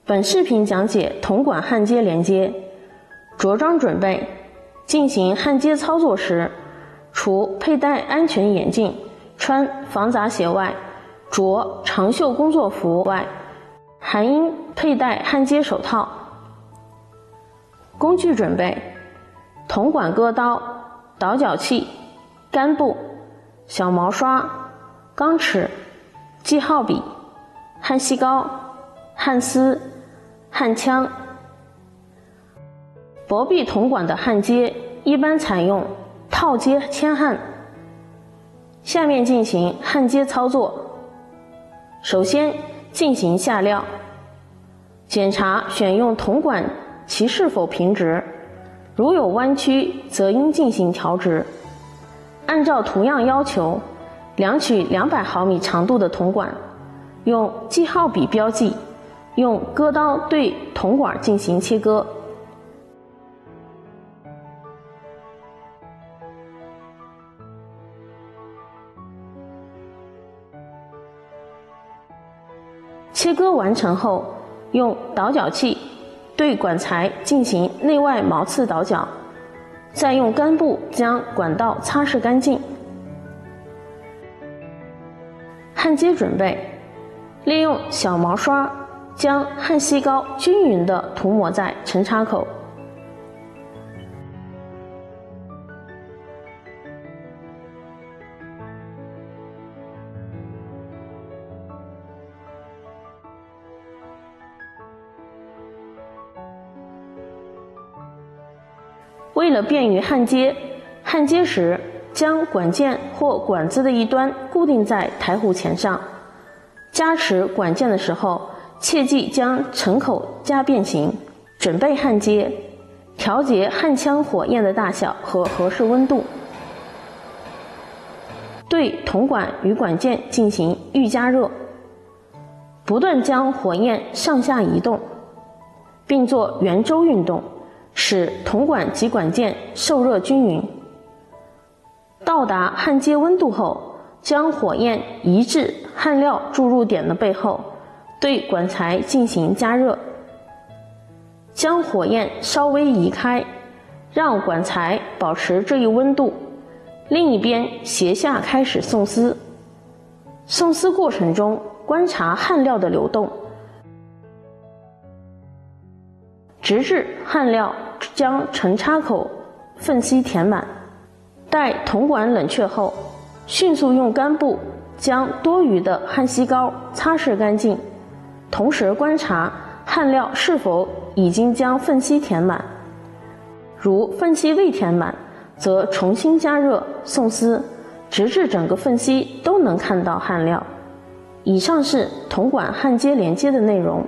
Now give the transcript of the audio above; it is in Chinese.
本视频讲解铜管焊接连接。着装准备：进行焊接操作时，除佩戴安全眼镜、穿防砸鞋外，着长袖工作服外，还应佩戴焊接手套。工具准备：铜管割刀、倒角器、干布、小毛刷、钢尺、记号笔、焊锡膏、焊丝、焊枪。薄壁铜管的焊接一般采用套接铅焊。下面进行焊接操作。首先进行下料，检查选用铜管其是否平直，如有弯曲则应进行调直。按照图样要求，量取200毫米长度的铜管，用记号笔标记，用割刀对铜管进行切割。切割完成后，用倒角器对管材进行内外毛刺倒角，再用干布将管道擦拭干净。焊接准备：利用小毛刷将焊锡膏均匀地涂抹在沉插口。为了便于焊接，焊接时将管件或管子的一端固定在台弧钳上。夹持管件的时候，切记将沉口夹变形。准备焊接，调节焊枪火焰的大小和合适温度。对铜管与管件进行预加热，不断将火焰上下移动，并做圆周运动，使铜管及管件受热均匀。到达焊接温度后，将火焰移至焊料注入点的背后，对管材进行加热。将火焰稍微移开，让管材保持这一温度。另一边斜下开始送丝。送丝过程中，观察焊料的流动，直至焊料将沉插口缝隙填满。待铜管冷却后，迅速用干布将多余的焊锡膏擦拭干净，同时观察焊料是否已经将缝隙填满。如缝隙未填满，则重新加热送丝，直至整个缝隙都能看到焊料。以上是铜管焊接连接的内容。